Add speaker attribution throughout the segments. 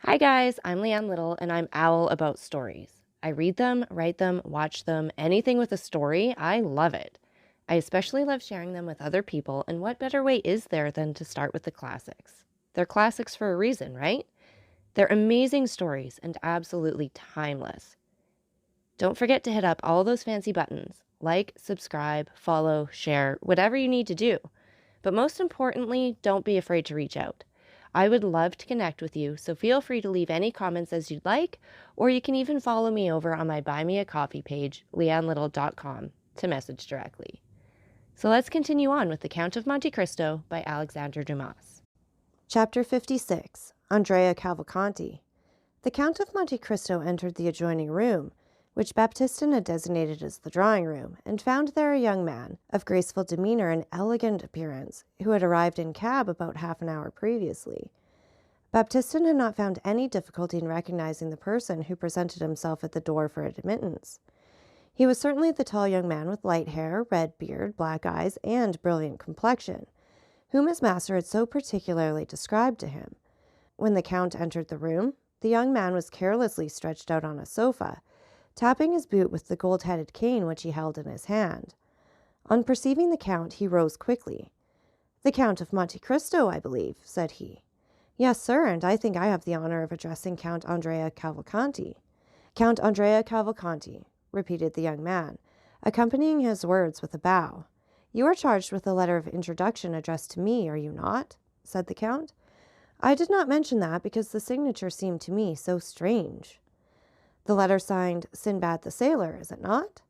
Speaker 1: Hi guys, I'm Leanne Little and I'm owl about stories. I read them, write them, watch them, anything with a story, I love it. I especially love sharing them with other people, and what better way is there than to start with the classics? They're classics for a reason, right? They're amazing stories and absolutely timeless. Don't forget to hit up all those fancy buttons like, subscribe, follow, share, whatever you need to do. But most importantly, don't be afraid to reach out. I would love to connect with you, so feel free to leave any comments as you'd like, or you can even follow me over on my Buy Me a Coffee page, leannelittle.com, to message directly. So let's continue on with The Count of Monte Cristo by Alexandre Dumas.
Speaker 2: Chapter 56. Andrea Cavalcanti. The Count of Monte Cristo entered the adjoining room, which Baptistin had designated as the drawing room, and found there a young man, of graceful demeanor and elegant appearance, who had arrived in cab about half an hour previously. Baptistin had not found any difficulty in recognizing the person who presented himself at the door for admittance. He was certainly the tall young man with light hair, red beard, black eyes, and brilliant complexion, whom his master had so particularly described to him. When the Count entered the room, the young man was carelessly stretched out on a sofa, tapping his boot with the gold-headed cane which he held in his hand. On perceiving the Count, he rose quickly. "The Count of Monte Cristo, I believe," said he. "Yes, sir, and I think I have the honor of addressing Count Andrea Cavalcanti." "Count Andrea Cavalcanti," repeated the young man, accompanying his words with a bow. "You are charged with a letter of introduction addressed to me, are you not?" said the Count. "I did not mention that because the signature seemed to me so strange." "The letter signed Sinbad the Sailor, is it not?"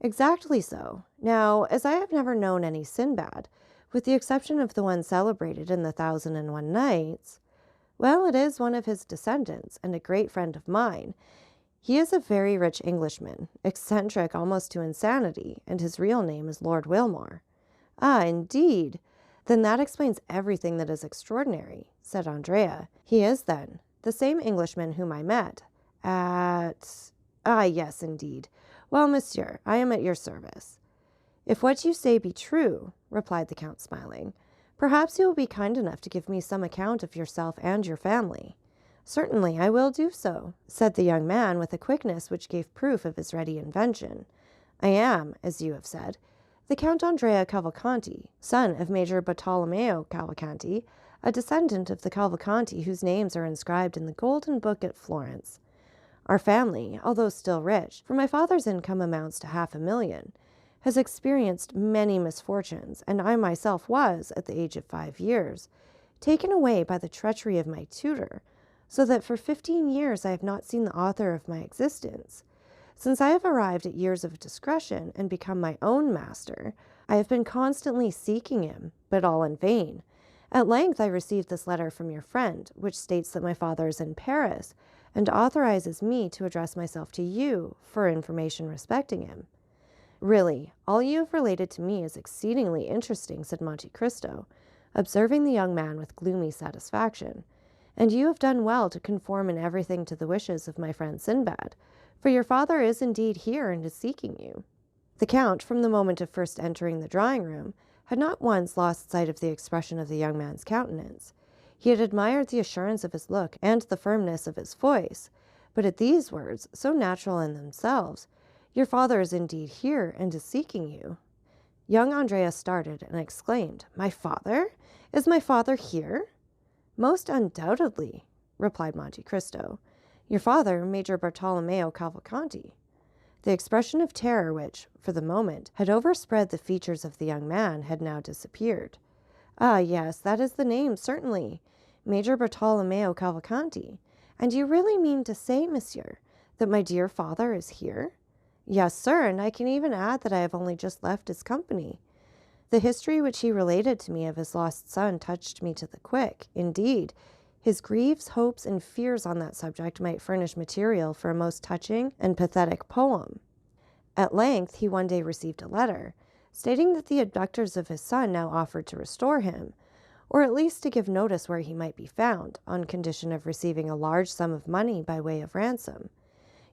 Speaker 2: "Exactly so. Now, as I have never known any Sinbad, with the exception of the one celebrated in the 1001 Nights, well, it is one of his descendants, and a great friend of mine. He is a very rich Englishman, eccentric almost to insanity, and his real name is Lord Wilmore." "Ah, indeed? Then that explains everything that is extraordinary," said Andrea. "He is, then, the same Englishman whom I met at— Ah, yes, indeed. Well, monsieur, I am at your service." "If what you say be true," replied the Count, smiling, "perhaps you will be kind enough to give me some account of yourself and your family." "Certainly, I will do so," said the young man with a quickness which gave proof of his ready invention. "I am, as you have said, the Count Andrea Cavalcanti, son of Major Bartolomeo Cavalcanti, a descendant of the Cavalcanti whose names are inscribed in the Golden Book at Florence. Our family, although still rich, for my father's income amounts to 500,000, has experienced many misfortunes, and I myself was, at the age of 5 years, taken away by the treachery of my tutor, so that for 15 years I have not seen the author of my existence. Since I have arrived at years of discretion and become my own master, I have been constantly seeking him, but all in vain. At length I received this letter from your friend, which states that my father is in Paris, and authorizes me to address myself to you for information respecting him." "Really, all you have related to me is exceedingly interesting," said Monte Cristo, observing the young man with gloomy satisfaction. "And you have done well to conform in everything to the wishes of my friend Sinbad, for your father is indeed here and is seeking you." The Count, from the moment of first entering the drawing-room, had not once lost sight of the expression of the young man's countenance. He had admired the assurance of his look and the firmness of his voice, but at these words, so natural in themselves, "Your father is indeed here and is seeking you," young Andrea started and exclaimed, "My father? Is my father here?" "Most undoubtedly," replied Monte Cristo. "Your father, Major Bartolomeo Cavalcanti." The expression of terror which, for the moment, had overspread the features of the young man had now disappeared. "Ah, yes, that is the name, certainly. Major Bartolomeo Cavalcanti. And you really mean to say, monsieur, that my dear father is here?" "Yes, sir, and I can even add that I have only just left his company." The history which he related to me of his lost son touched me to the quick. Indeed, his griefs, hopes, and fears on that subject might furnish material for a most touching and pathetic poem. At length he one day received a letter, stating that the abductors of his son now offered to restore him, or at least to give notice where he might be found, on condition of receiving a large sum of money by way of ransom.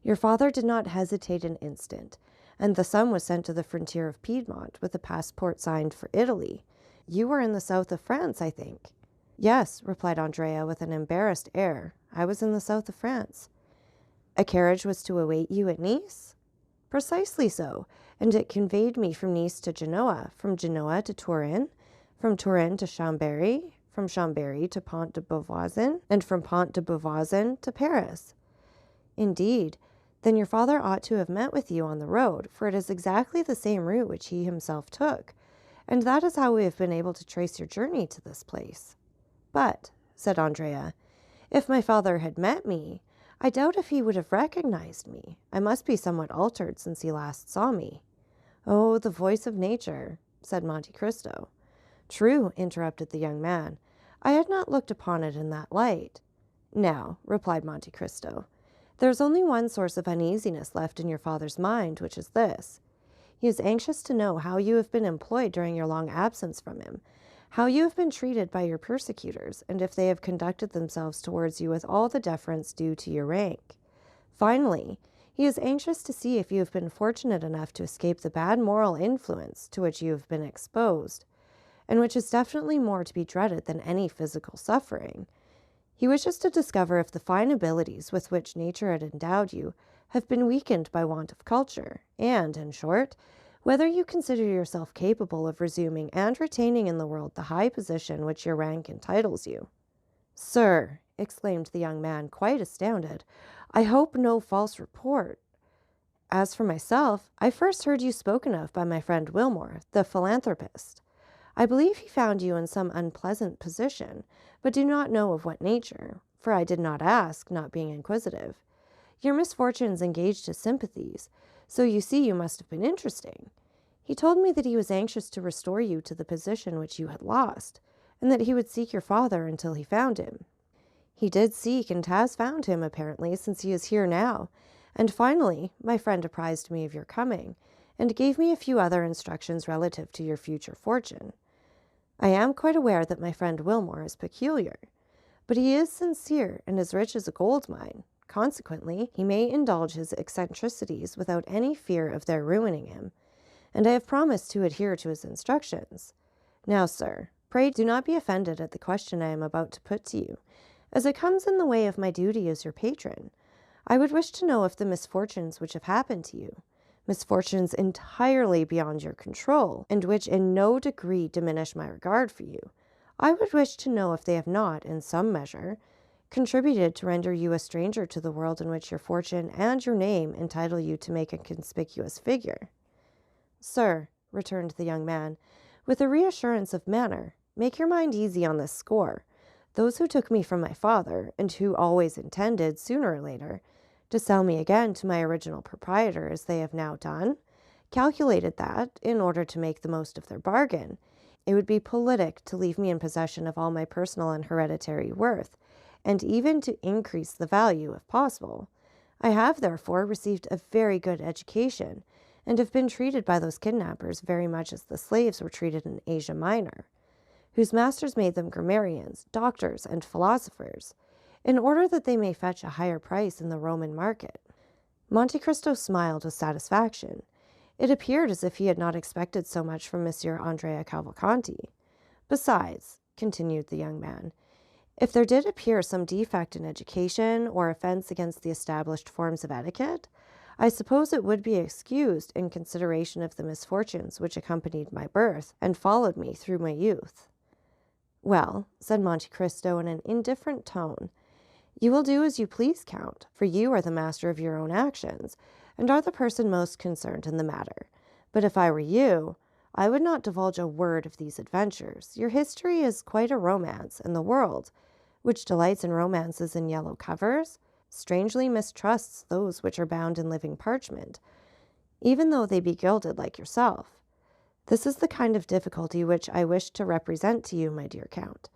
Speaker 2: Your father did not hesitate an instant, and the sum was sent to the frontier of Piedmont with a passport signed for Italy. You were in the south of France, I think?" "Yes," replied Andrea with an embarrassed air, I was in the south of France. A carriage was to await you at Nice? Precisely so, and it conveyed me from Nice to Genoa, from Genoa to Turin, from Turin to Chambéry, from Chambéry to Pont de Beauvoisin, and from Pont de Beauvoisin to Paris. Indeed, then your father ought to have met with you on the road, for it is exactly the same route which he himself took, and that is how we have been able to trace your journey to this place. But, said Andrea, if my father had met me, I doubt if he would have recognized me. I must be somewhat altered since he last saw me. Oh, the voice of nature, said Monte Cristo. True, interrupted the young man. I had not looked upon it in that light. Now, replied Monte Cristo, there is only one source of uneasiness left in your father's mind, which is this. He is anxious to know how you have been employed during your long absence from him, how you have been treated by your persecutors, and if they have conducted themselves towards you with all the deference due to your rank. Finally, he is anxious to see if you have been fortunate enough to escape the bad moral influence to which you have been exposed, and which is definitely more to be dreaded than any physical suffering. He wishes to discover if the fine abilities with which nature had endowed you have been weakened by want of culture, and, in short, whether you consider yourself capable of resuming and retaining in the world the high position which your rank entitles you. Sir, exclaimed the young man, quite astounded, I hope no false report. As for myself, I first heard you spoken of by my friend Wilmore, the philanthropist. I believe he found you in some unpleasant position, but do not know of what nature, for I did not ask, not being inquisitive. Your misfortunes engaged his sympathies, so you see you must have been interesting. He told me that he was anxious to restore you to the position which you had lost, and that he would seek your father until he found him. He did seek and has found him, apparently, since he is here now, and finally my friend apprised me of your coming, and gave me a few other instructions relative to your future fortune. I am quite aware that my friend Wilmore is peculiar, but he is sincere and as rich as a gold mine. Consequently, he may indulge his eccentricities without any fear of their ruining him, and I have promised to adhere to his instructions. Now, sir, pray do not be offended at the question I am about to put to you, as it comes in the way of my duty as your patron. I would wish to know if the misfortunes which have happened to you, misfortunes entirely beyond your control, and which in no degree diminish my regard for you, I would wish to know if they have not, in some measure, contributed to render you a stranger to the world in which your fortune and your name entitle you to make a conspicuous figure. Sir, returned the young man, with a reassurance of manner, make your mind easy on this score. Those who took me from my father, and who always intended, sooner or later, to sell me again to my original proprietor as they have now done, calculated that, in order to make the most of their bargain, it would be politic to leave me in possession of all my personal and hereditary worth, and even to increase the value if possible. I have, therefore, received a very good education, and have been treated by those kidnappers very much as the slaves were treated in Asia Minor, whose masters made them grammarians, doctors, and philosophers, in order that they may fetch a higher price in the Roman market. Monte Cristo smiled with satisfaction. It appeared as if he had not expected so much from Monsieur Andrea Cavalcanti. Besides, continued the young man, if there did appear some defect in education or offense against the established forms of etiquette, I suppose it would be excused in consideration of the misfortunes which accompanied my birth and followed me through my youth. Well, said Monte Cristo in an indifferent tone, you will do as you please, Count, for you are the master of your own actions, and are the person most concerned in the matter. But if I were you, I would not divulge a word of these adventures. Your history is quite a romance, and the world, which delights in romances in yellow covers, strangely mistrusts those which are bound in living parchment, even though they be gilded like yourself. This is the kind of difficulty which I wish to represent to you, my dear Count.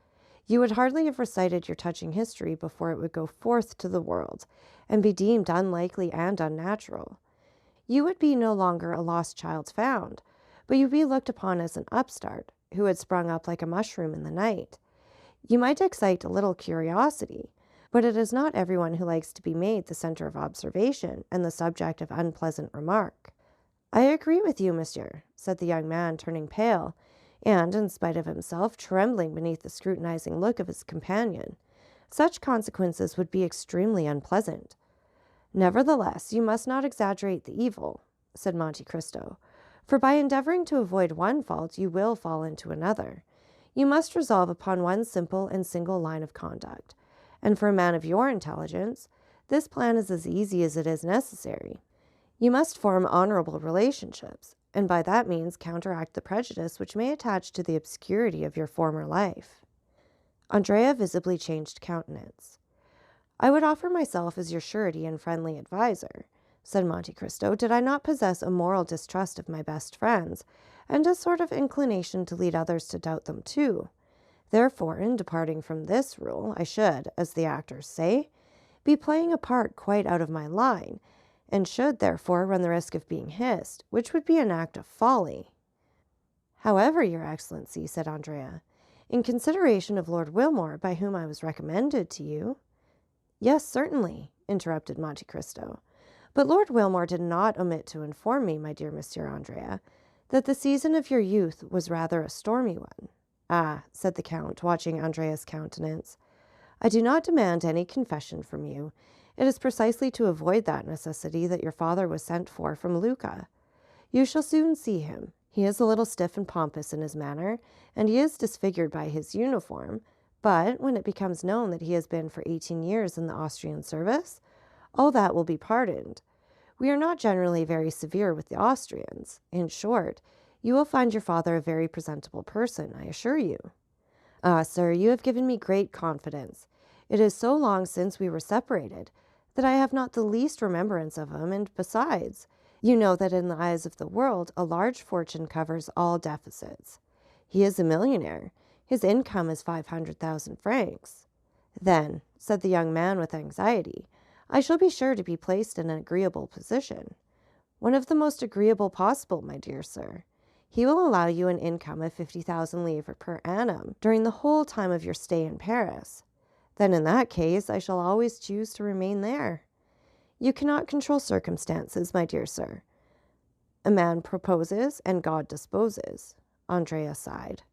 Speaker 2: You would hardly have recited your touching history before it would go forth to the world, and be deemed unlikely and unnatural. You would be no longer a lost child found, but you would be looked upon as an upstart, who had sprung up like a mushroom in the night. You might excite a little curiosity, but it is not everyone who likes to be made the center of observation and the subject of unpleasant remark. I agree with you, monsieur, said the young man, turning pale, and, in spite of himself, trembling beneath the scrutinizing look of his companion. Such consequences would be extremely unpleasant. Nevertheless, you must not exaggerate the evil, said Monte Cristo, for by endeavoring to avoid one fault, you will fall into another. You must resolve upon one simple and single line of conduct, and for a man of your intelligence, this plan is as easy as it is necessary. You must form honorable relationships, and by that means counteract the prejudice which may attach to the obscurity of your former life. Andrea visibly changed countenance. I would offer myself as your surety and friendly adviser, said Monte Cristo, did I not possess a moral distrust of my best friends, and a sort of inclination to lead others to doubt them too. Therefore, in departing from this rule, I should, as the actors say, be playing a part quite out of my line, and should, therefore, run the risk of being hissed, which would be an act of folly. However, your Excellency, said Andrea, in consideration of Lord Wilmore, by whom I was recommended to you— Yes, certainly, interrupted Monte Cristo. But Lord Wilmore did not omit to inform me, my dear Monsieur Andrea, that the season of your youth was rather a stormy one. Ah, said the Count, watching Andrea's countenance, I do not demand any confession from you. It is precisely to avoid that necessity that your father was sent for from Lucca. You shall soon see him. He is a little stiff and pompous in his manner, and he is disfigured by his uniform, but when it becomes known that he has been for 18 years in the Austrian service, all that will be pardoned. We are not generally very severe with the Austrians. In short, you will find your father a very presentable person, I assure you. Ah, sir, you have given me great confidence. It is so long since we were separated that I have not the least remembrance of him, and besides, you know that in the eyes of the world a large fortune covers all deficits. He is a millionaire. His income is 500,000 francs. Then, said the young man with anxiety, I shall be sure to be placed in an agreeable position. One of the most agreeable possible, my dear sir. He will allow you an income of 50,000 livres per annum during the whole time of your stay in Paris. Then in that case, I shall always choose to remain there. You cannot control circumstances, my dear sir. A man proposes and God disposes. Andrea sighed.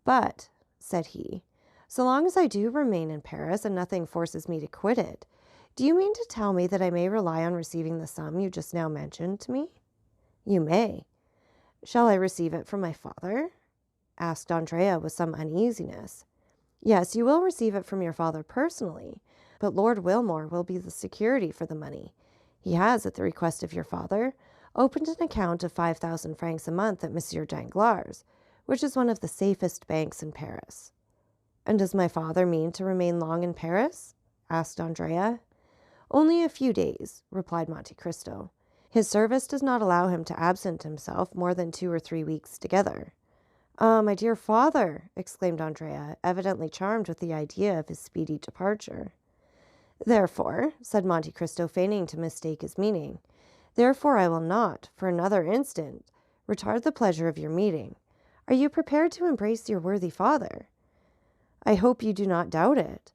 Speaker 2: But, said he, so long as I do remain in Paris and nothing forces me to quit it, do you mean to tell me that I may rely on receiving the sum you just now mentioned to me? You may. Shall I receive it from my father? Asked Andrea with some uneasiness. Yes, you will receive it from your father personally, but Lord Wilmore will be the security for the money. He has, at the request of your father, opened an account of 5,000 francs a month at Monsieur Danglars', which is one of the safest banks in Paris. And does my father mean to remain long in Paris? Asked Andrea. Only a few days, replied Monte Cristo. His service does not allow him to absent himself more than 2 or 3 weeks together. Ah, my dear father, exclaimed Andrea, evidently charmed with the idea of his speedy departure. Therefore, said Monte Cristo, feigning to mistake his meaning, therefore I will not, for another instant, retard the pleasure of your meeting. Are you prepared to embrace your worthy father? I hope you do not doubt it.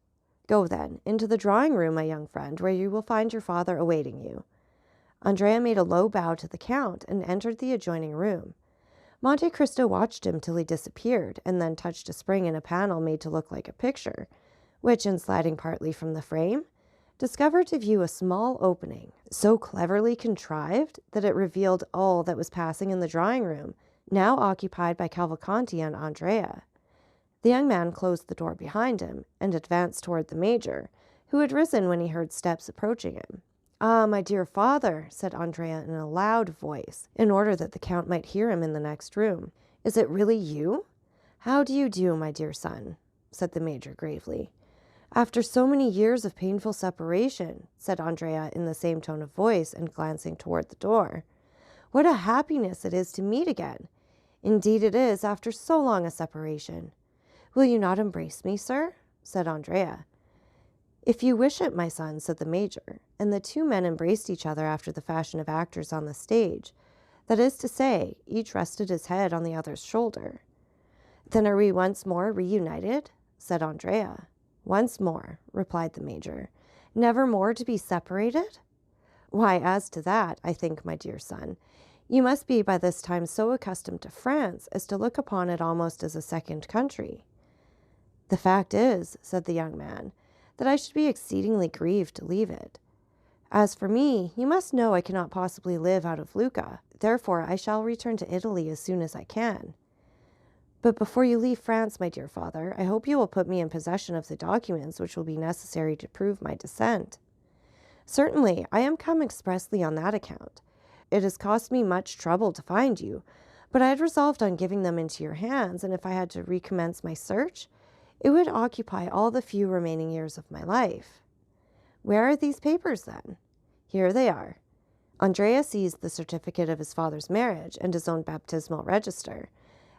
Speaker 2: Go, then, into the drawing-room, my young friend, where you will find your father awaiting you. Andrea made a low bow to the Count and entered the adjoining room. Monte Cristo watched him till he disappeared, and then touched a spring in a panel made to look like a picture, which, in sliding partly from the frame, discovered to view a small opening, so cleverly contrived that it revealed all that was passing in the drawing-room, now occupied by Cavalcanti and Andrea. The young man closed the door behind him, and advanced toward the major, who had risen when he heard steps approaching him. Ah, my dear father, said Andrea in a loud voice, in order that the Count might hear him in the next room. Is it really you? How do you do, my dear son? Said the major gravely. After so many years of painful separation, said Andrea in the same tone of voice and glancing toward the door. What a happiness it is to meet again! Indeed it is, after so long a separation. Will you not embrace me, sir? Said Andrea. If you wish it, my son, said the major, and the two men embraced each other after the fashion of actors on the stage. That is to say, each rested his head on the other's shoulder. Then are we once more reunited? Said Andrea. Once more, replied the major. Never more to be separated? Why, as to that, I think, my dear son, you must be by this time so accustomed to France as to look upon it almost as a second country. The fact is, said the young man, that I should be exceedingly grieved to leave it. As for me, you must know I cannot possibly live out of Lucca. Therefore, I shall return to Italy as soon as I can. But before you leave France, my dear father, I hope you will put me in possession of the documents which will be necessary to prove my descent. Certainly, I am come expressly on that account. It has cost me much trouble to find you, but I had resolved on giving them into your hands, and if I had to recommence my search, it would occupy all the few remaining years of my life. Where are these papers, then? Here they are. Andrea seized the certificate of his father's marriage and his own baptismal register,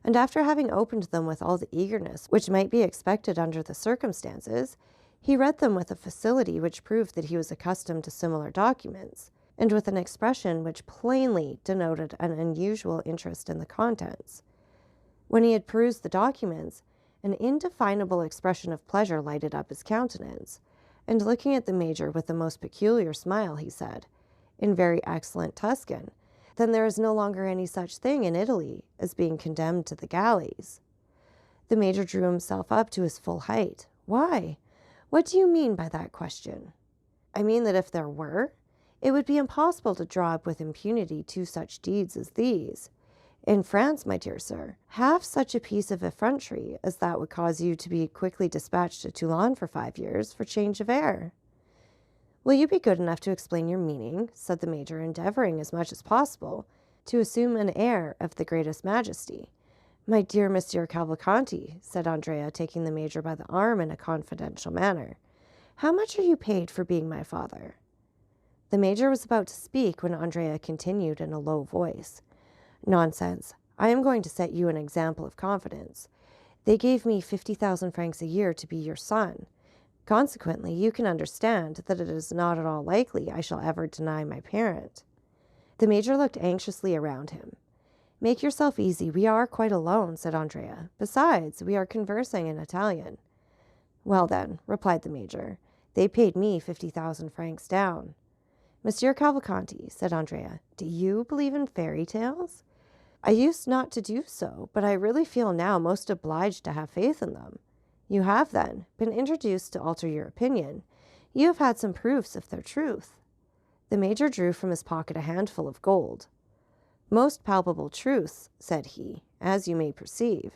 Speaker 2: and after having opened them with all the eagerness which might be expected under the circumstances, he read them with a facility which proved that he was accustomed to similar documents, and with an expression which plainly denoted an unusual interest in the contents. When he had perused the documents, an indefinable expression of pleasure lighted up his countenance, and looking at the major with the most peculiar smile, he said, in very excellent Tuscan, "Then there is no longer any such thing in Italy as being condemned to the galleys." The major drew himself up to his full height. "Why? What do you mean by that question?" "I mean that if there were, it would be impossible to draw up with impunity two such deeds as these. In France, my dear sir, half such a piece of effrontery as that would cause you to be quickly dispatched to Toulon for 5 years for change of air." "Will you be good enough to explain your meaning?" said the major, endeavoring as much as possible to assume an air of the greatest majesty. "My dear Monsieur Cavalcanti," said Andrea, taking the major by the arm in a confidential manner, "how much are you paid for being my father?" The major was about to speak when Andrea continued in a low voice, "Nonsense. I am going to set you an example of confidence. They gave me 50,000 francs a year to be your son. Consequently, you can understand that it is not at all likely I shall ever deny my parent." The major looked anxiously around him. "Make yourself easy. We are quite alone," said Andrea. "Besides, we are conversing in Italian." "Well, then," replied the major, "they paid me 50,000 francs down." "Monsieur Cavalcanti," said Andrea, "do you believe in fairy tales?" "I used not to do so, but I really feel now most obliged to have faith in them." "You have, then, been introduced to alter your opinion. You have had some proofs of their truth." The major drew from his pocket a handful of gold. "Most palpable truths," said he, "as you may perceive.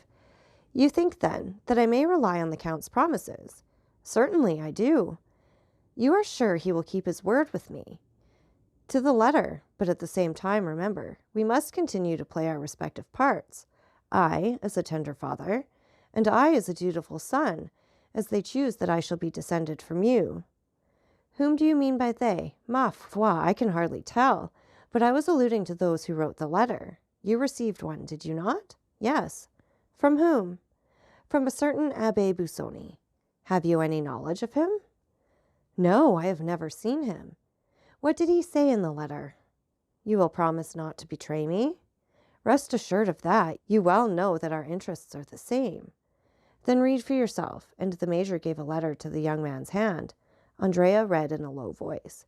Speaker 2: You think, then, that I may rely on the Count's promises?" "Certainly I do." "You are sure he will keep his word with me?" "To the letter, but at the same time, remember, we must continue to play our respective parts. I, as a tender father, and I as a dutiful son, as they choose that I shall be descended from you." "Whom do you mean by they?" "Ma foi, I can hardly tell, but I was alluding to those who wrote the letter. You received one, did you not?" "Yes." "From whom?" "From a certain Abbé Busoni." "Have you any knowledge of him?" "No, I have never seen him." "What did he say in the letter?" "You will promise not to betray me?" "Rest assured of that. You well know that our interests are the same." "Then read for yourself," and the major gave a letter to the young man's hand. Andrea read in a low voice,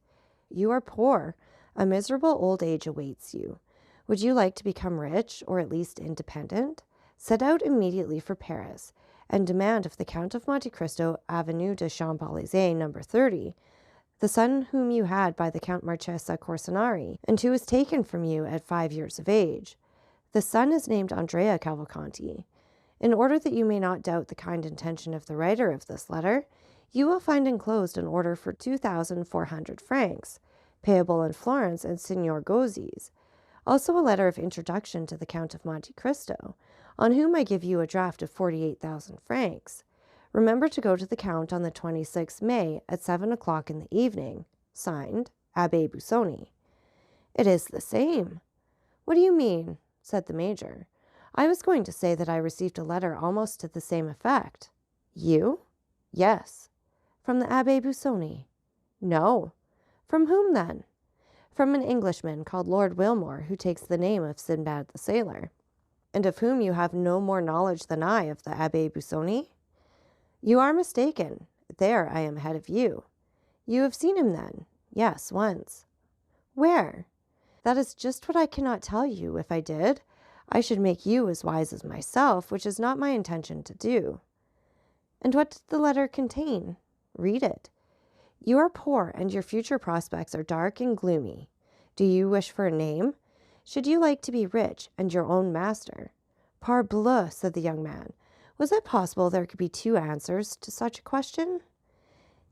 Speaker 2: "You are poor. A miserable old age awaits you. Would you like to become rich, or at least independent? Set out immediately for Paris, and demand of the Count of Monte Cristo, Avenue de Champs-Élysées, No. 30, the son whom you had by the Count Marchesa Corsinari, and who was taken from you at 5 years of age. The son is named Andrea Cavalcanti. In order that you may not doubt the kind intention of the writer of this letter, you will find enclosed an order for 2,400 francs, payable in Florence and Signor Gozzi's, also a letter of introduction to the Count of Monte Cristo, on whom I give you a draft of 48,000 francs. Remember to go to the Count on the 26th May at 7 o'clock in the evening. Signed, Abbé Busoni." "It is the same." "What do you mean?" said the major. "I was going to say that I received a letter almost to the same effect." "You?" "Yes." "From the Abbé Busoni?" "No." "From whom, then?" "From an Englishman called Lord Wilmore, who takes the name of Sinbad the Sailor." "And of whom you have no more knowledge than I of the Abbé Busoni?" "You are mistaken. There I am ahead of you." "You have seen him, then?" "Yes, once." "Where?" "That is just what I cannot tell you. If I did, I should make you as wise as myself, which is not my intention to do." "And what did the letter contain?" Read it. You are poor, and your future prospects are dark and gloomy. Do you wish for a name? Should you like to be rich and your own master? Parbleu, said the young man. Was it possible there could be two answers to such a question?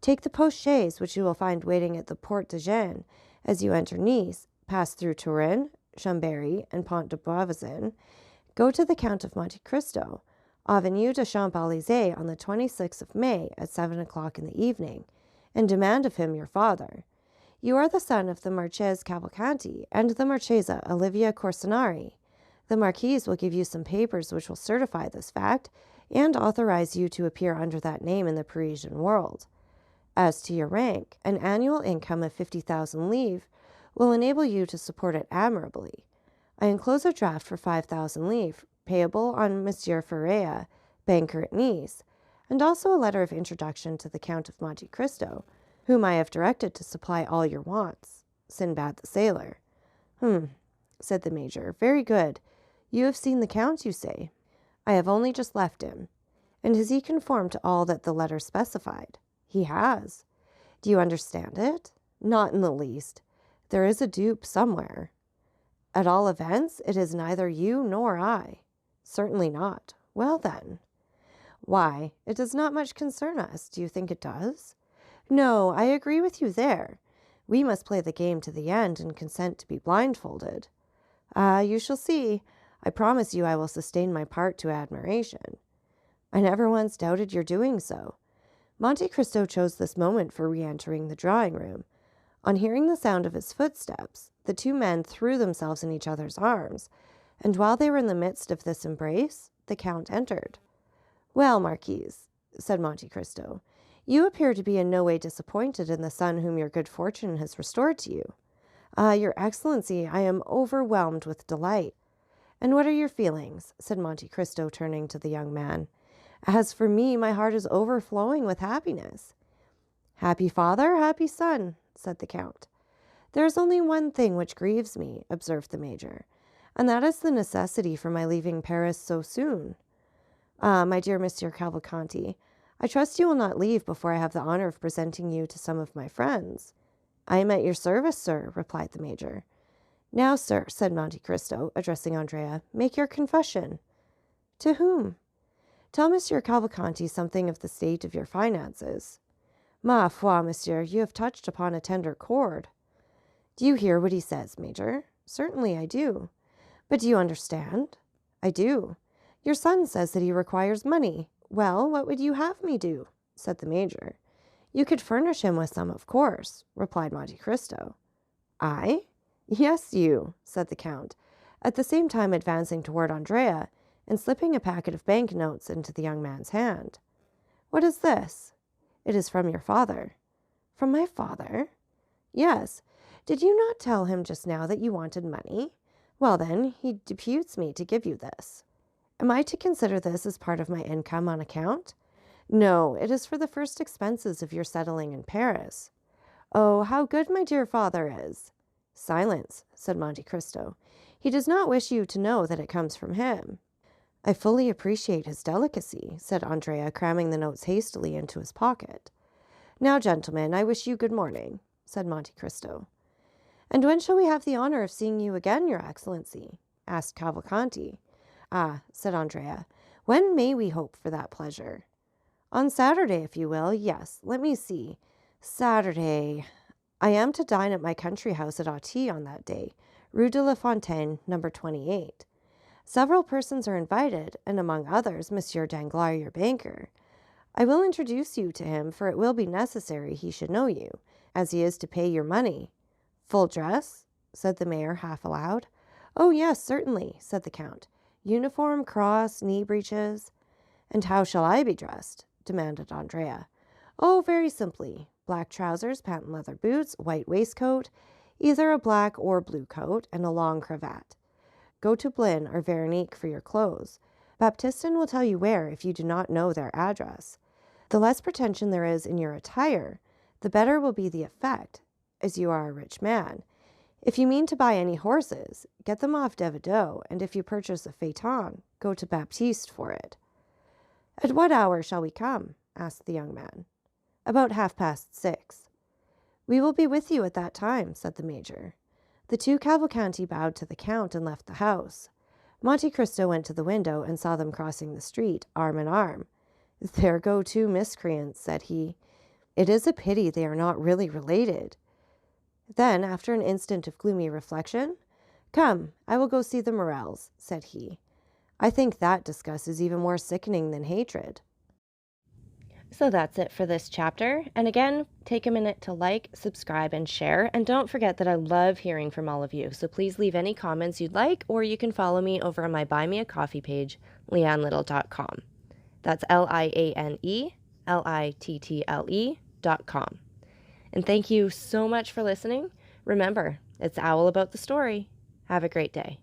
Speaker 2: Take the post-chaise, which you will find waiting at the Porte de Gênes as you enter Nice, pass through Turin, Chambéry, and Pont de Beauvoisin, go to the Count of Monte Cristo, Avenue de Champs-Élysées on the 26th of May at 7 o'clock in the evening, and demand of him your father. You are the son of the Marchese Cavalcanti and the Marchesa Olivia Corsinari. The Marquise will give you some papers which will certify this fact and authorize you to appear under that name in the Parisian world. As to your rank, an annual income of 50,000 livres will enable you to support it admirably. I enclose a draft for 5,000 livres, payable on Monsieur Ferrea, banker at Nice, and also a letter of introduction to the Count of Monte Cristo, whom I have directed to supply all your wants. Sinbad the sailor. Said the major. Very good. You have seen the Count, you say? I have only just left him. And has he conformed to all that the letter specified? He has. Do you understand it? Not in the least. There is a dupe somewhere. At all events, it is neither you nor I. Certainly not. Well, then. Why, it does not much concern us. Do you think it does? No, I agree with you there. We must play the game to the end and consent to be blindfolded. Ah, you shall see. I promise you I will sustain my part to admiration. I never once doubted your doing so. Monte Cristo chose this moment for re-entering the drawing-room. On hearing the sound of his footsteps, the two men threw themselves in each other's arms, and while they were in the midst of this embrace, the Count entered. Well, Marquise, said Monte Cristo, you appear to be in no way disappointed in the son whom your good fortune has restored to you. Ah, your Excellency, I am overwhelmed with delight. And what are your feelings? Said Monte Cristo, turning to the young man. As for me, my heart is overflowing with happiness. Happy father, happy son, said the Count. There is only one thing which grieves me, observed the major, and that is the necessity for my leaving Paris so soon. Ah, my dear Monsieur Cavalcanti, I trust you will not leave before I have the honor of presenting you to some of my friends. I am at your service, sir, replied the major. Now, sir, said Monte Cristo, addressing Andrea, make your confession. To whom? Tell Monsieur Cavalcanti something of the state of your finances. Ma foi, monsieur, you have touched upon a tender chord. Do you hear what he says, Major? Certainly I do. But do you understand? I do. Your son says that he requires money. Well, what would you have me do? Said the Major. You could furnish him with some, of course, replied Monte Cristo. I? Yes, you, said the Count, at the same time advancing toward Andrea and slipping a packet of banknotes into the young man's hand. What is this? It is from your father. From my father? Yes. Did you not tell him just now that you wanted money? Well, then, he deputes me to give you this. Am I to consider this as part of my income on account? No, it is for the first expenses of your settling in Paris. Oh, how good my dear father is! Silence, said Monte Cristo. He does not wish you to know that it comes from him. I fully appreciate his delicacy, said Andrea, cramming the notes hastily into his pocket. Now, gentlemen, I wish you good morning, said Monte Cristo. And when shall we have the honor of seeing you again, your Excellency? Asked Cavalcanti. Ah, said Andrea, when may we hope for that pleasure? On Saturday, if you will. Yes, let me see. Saturday. I am to dine at my country house at Auteuil on that day, Rue de la Fontaine, number 28. Several persons are invited, and among others, Monsieur Danglars, your banker. I will introduce you to him, for it will be necessary he should know you, as he is to pay your money. Full dress? Said the mayor, half aloud. Oh, yes, certainly, said the Count. Uniform, cross, knee breeches. And how shall I be dressed? Demanded Andrea. Oh, very simply. Black trousers, patent leather boots, white waistcoat, either a black or blue coat, and a long cravat. Go to Blin or Veronique for your clothes. Baptistin will tell you where if you do not know their address. The less pretension there is in your attire, the better will be the effect, as you are a rich man. If you mean to buy any horses, get them off Devido, and if you purchase a phaeton, go to Baptiste for it. At what hour shall we come? Asked the young man. "About 6:30. "We will be with you at that time," said the major. The two Cavalcanti bowed to the count and left the house. Monte Cristo went to the window and saw them crossing the street, arm in arm. "There go two miscreants," said he. "It is a pity they are not really related." Then, after an instant of gloomy reflection, "Come, I will go see the Morels," said he. "I think that disgust is even more sickening than hatred."
Speaker 1: So that's it for this chapter. And again, take a minute to like, subscribe, and share. And don't forget that I love hearing from all of you. So please leave any comments you'd like, or you can follow me over on my Buy Me a Coffee page, leannelittle.com. That's LIANELITTLE.com. And thank you so much for listening. Remember, it's Owl about the story. Have a great day.